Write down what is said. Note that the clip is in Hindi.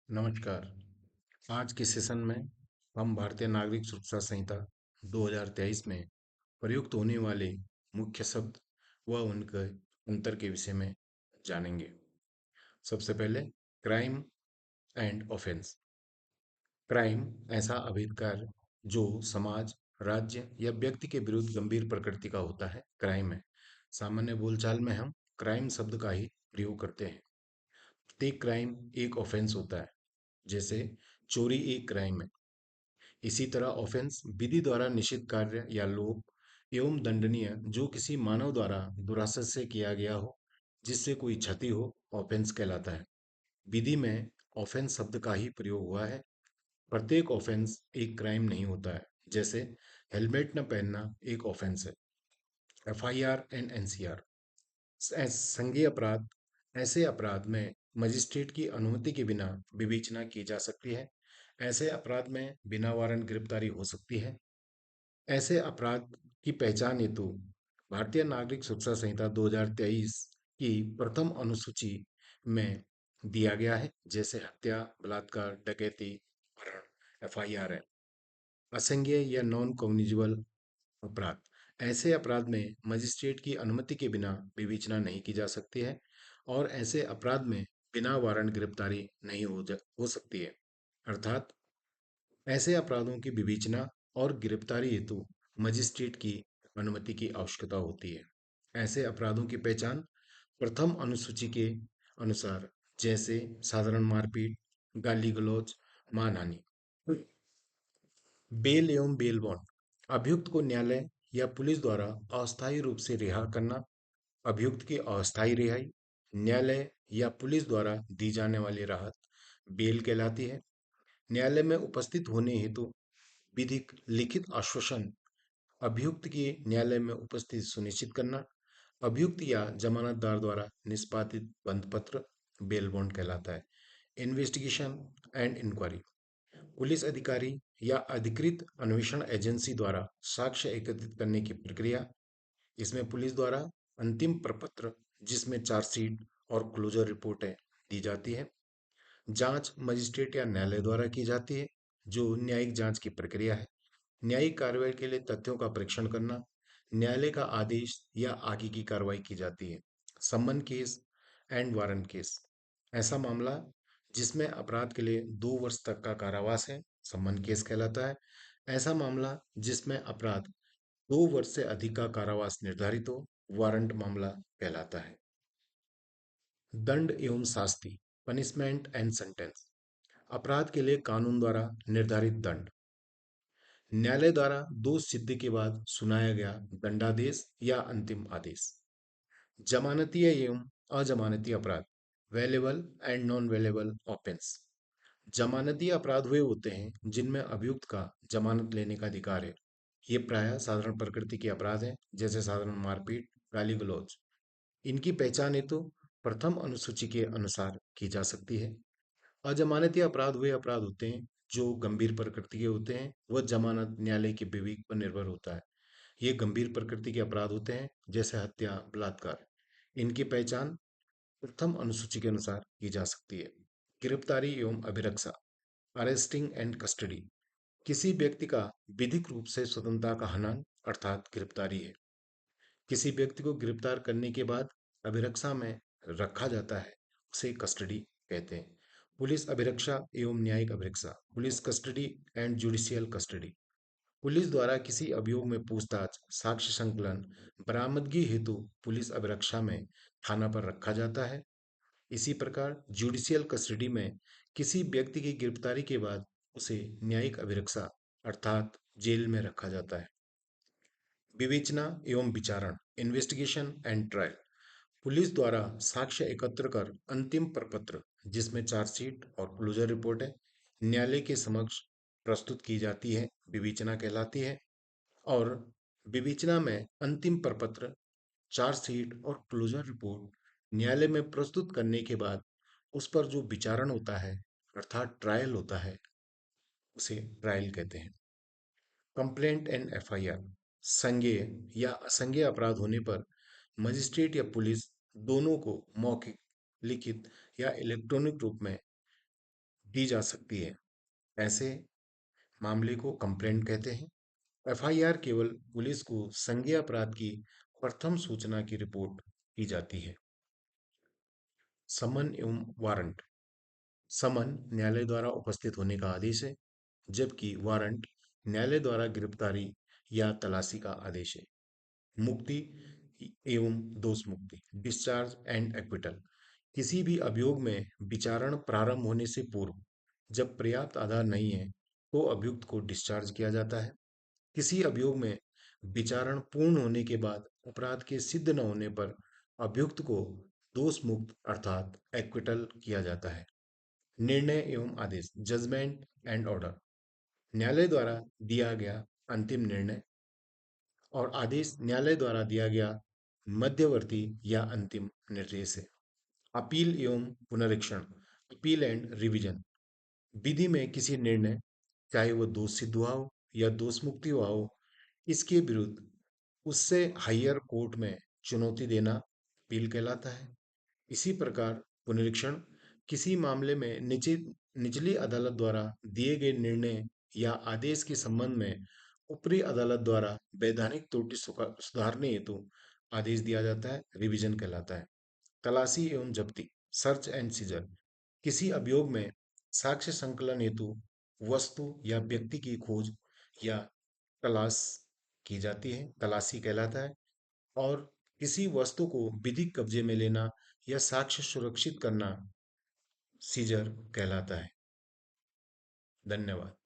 नमस्कार। आज के सेशन में हम भारतीय नागरिक सुरक्षा संहिता 2023 में प्रयुक्त होने वाले मुख्य शब्द व उनके अंतर के विषय में जानेंगे। सबसे पहले क्राइम एंड ऑफेंस। क्राइम ऐसा अभिन्न कार्य जो समाज, राज्य या व्यक्ति के विरुद्ध गंभीर प्रकृति का होता है, क्राइम है। सामान्य बोलचाल में हम क्राइम शब्द का ही प्रयोग करते हैं। प्रत्येक क्राइम एक ऑफेंस होता है। जैसे चोरी एक क्राइम है। इसी तरह ऑफेंस विधि द्वारा निषिद्ध कार्य या लोप एवं दंडनीय जो किसी मानव द्वारा दुरासत से किया गया हो, जिससे कोई क्षति हो, ऑफेंस कहलाता है। विधि में ऑफेंस शब्द का ही प्रयोग हुआ है। प्रत्येक ऑफेंस एक क्राइम नहीं होता है। जैसे हेलमेट न पहनना एक ऑफेंस है। FIR and NCR. संज्ञेय अपराध ऐसे अपराध में मजिस्ट्रेट की अनुमति के बिना विवेचना की जा सकती है। ऐसे अपराध में बिना वारंट गिरफ्तारी हो सकती है। ऐसे अपराध की पहचान हेतु भारतीय नागरिक सुरक्षा संहिता 2023 की प्रथम अनुसूची में दिया गया है। जैसे हत्या, बलात्कार, डकैती, अपहरण एफआईआर है। असंज्ञेय या नॉन कॉग्निजिबल अपराध ऐसे अपराध में मजिस्ट्रेट की अनुमति के बिना विवेचना नहीं की जा सकती है और ऐसे अपराध में बिना वारंट गिरफ्तारी नहीं हो सकती है। अर्थात ऐसे अपराधों की विवेचना और गिरफ्तारी हेतु मजिस्ट्रेट की अनुमति की आवश्यकता होती है। ऐसे अपराधों की पहचान प्रथम अनुसूची के अनुसार जैसे साधारण मारपीट, गाली गलौज, मानहानि। बेल एवं बेल बॉन्ड। अभियुक्त को न्यायालय या पुलिस द्वारा अस्थायी रूप से रिहा करना। अभियुक्त की अस्थायी रिहाई न्यायालय या पुलिस द्वारा दी जाने वाली राहत बेल कहलाती है। न्यायालय में उपस्थित होने हेतु विधिक लिखित आश्वासन अभियुक्त की न्यायालय में उपस्थिति सुनिश्चित करना। अभियुक्त या जमानतदार द्वारा निष्पादित बंद पत्र बेल बॉन्ड कहलाता है। Investigation and inquiry. पुलिस अधिकारी या अधिकृत अन्वेषण एजेंसी द्वारा साक्ष्य एकत्रित करने की प्रक्रिया। इसमें पुलिस द्वारा अंतिम प्रपत्र जिसमें चार्जशीट और क्लोजर रिपोर्टें दी जाती है। जांच मजिस्ट्रेट या न्यायालय द्वारा की जाती है, जो न्यायिक जांच की प्रक्रिया है। न्यायिक कार्रवाई के लिए तथ्यों का परीक्षण करना। न्यायालय का आदेश या आगे की कार्रवाई की जाती है। सम्मन केस एंड वारंट केस। ऐसा मामला जिसमें अपराध के लिए 2 वर्ष तक का कारावास है, सम्मन केस कहलाता है। ऐसा मामला जिसमें अपराध 2 वर्ष से अधिक का कारावास निर्धारित हो, वारंट मामला कहलाता है। दंड एवं शास्ति, पनिशमेंट एंड सेंटेंस। अपराध के लिए कानून द्वारा निर्धारित दंड। न्यायालय द्वारा दोष सिद्धि के बाद सुनाया गया दंडादेश या अंतिम आदेश। जमानती एवं अजमानती अपराध, वेलेबल एंड नॉन वेलेबल ऑफेंस। जमानती अपराध वे होते हैं जिनमें अभियुक्त का जमानत लेने का अधिकार है। ये प्रायः साधारण प्रकृति के अपराध हैं, जैसे साधारण मारपीट, गाली गलौज। इनकी पहचान हेतु प्रथम अनुसूची के अनुसार की जा सकती है। अजमानती अपराध वे अपराध होते हैं जो गंभीर प्रकृति के होते हैं। वह जमानत न्यायालय के विवेक पर निर्भर होता है। ये गंभीर प्रकृति के अपराध होते हैं, जैसे हत्या, बलात्कार। इनकी पहचान प्रथम अनुसूची के अनुसार की जा सकती है। गिरफ्तारी एवं अभिरक्षा, अरेस्टिंग एंड कस्टडी। किसी व्यक्ति का विधिक रूप से स्वतंत्रता का हनन अर्थात गिरफ्तारी है। किसी व्यक्ति को गिरफ्तार करने के बाद अभिरक्षा में रखा जाता है, उसे कस्टडी कहते हैं। पुलिस अभिरक्षा एवं न्यायिक अभिरक्षा, police custody and judicial custody. Police द्वारा किसी अभियोग में पूछताछ, साक्ष्य संकलन, बरामदगी हेतु पुलिस अभिरक्षा में थाना पर रखा जाता है। इसी प्रकार जुडिशियल कस्टडी में किसी व्यक्ति की गिरफ्तारी के बाद उसे न्यायिक अभिरक्षा अर्थात जेल में रखा जाता है। विवेचना एवं विचारण, इन्वेस्टिगेशन एंड ट्रायल। पुलिस द्वारा साक्ष्य एकत्र कर अंतिम प्रपत्र जिसमें चार्जशीट और क्लोजर रिपोर्ट है, न्यायालय के समक्ष प्रस्तुत की जाती है, विवेचना कहलाती है। और विवेचना में अंतिम प्रपत्र, चार्जशीट और क्लोजर रिपोर्ट न्यायालय में प्रस्तुत करने के बाद उस पर जो विचारण होता है अर्थात ट्रायल होता है, उसे ट्रायल कहते हैं। Complaint and FIR. संज्ञेय या असंज्ञेय अपराध होने पर मजिस्ट्रेट या पुलिस दोनों को मौखिक, लिखित या इलेक्ट्रॉनिक रूप में दी जा सकती है। ऐसे मामले को कंप्लेंट कहते हैं। एफआईआर केवल पुलिस को संज्ञेय अपराध की प्रथम सूचना की रिपोर्ट की जाती है। समन एवं वारंट। समन न्यायालय द्वारा उपस्थित होने का आदेश है, जबकि वारंट न्यायालय द्वारा गिरफ्तारी या तलाशी का आदेश है। मुक्ति एवं दोष मुक्ति, डिस्चार्ज एंड एक्विटल। किसी भी अभियोग में विचारण प्रारंभ होने से पूर्व जब पर्याप्त आधार नहीं है तो अभियुक्त को डिस्चार्ज किया जाता है। किसी अभियोग में विचारण पूर्ण होने के बाद अपराध के सिद्ध न होने पर अभियुक्त को दोष मुक्त अर्थात एक्विटल किया जाता है। निर्णय एवं आदेश, जजमेंट एंड ऑर्डर। न्यायालय द्वारा दिया गया अंतिम निर्णय और आदेश न्यायालय द्वारा दिया गया मध्यवर्ती या अंतिम निर्देश है। अपील एवं पुनरीक्षण, अपील एंड रिवीजन। विधि में किसी निर्णय, चाहे वो दोष सिद्ध हुआ हो या दोष मुक्ति हुआ हो, इसके विरुद्ध उससे हायर कोर्ट में चुनौती देना अपील कहलाता है। इसी प्रकार पुनरीक्षण किसी मामले में निचली अदालत द्वारा दिए गए निर्णय या आदेश के संबंध में ऊपरी अदालत द्वारा वैधानिक त्रुटि सुधारने हेतु आदेश दिया जाता है, रिवीजन कहलाता है। तलाशी एवं जब्ती, सर्च एंड सीजर। किसी अभियोग में साक्ष्य संकलन हेतु वस्तु या व्यक्ति की खोज या तलाश की जाती है, तलाशी कहलाता है। और किसी वस्तु को विधिक कब्जे में लेना या साक्ष्य सुरक्षित करना सीजर कहलाता है। धन्यवाद।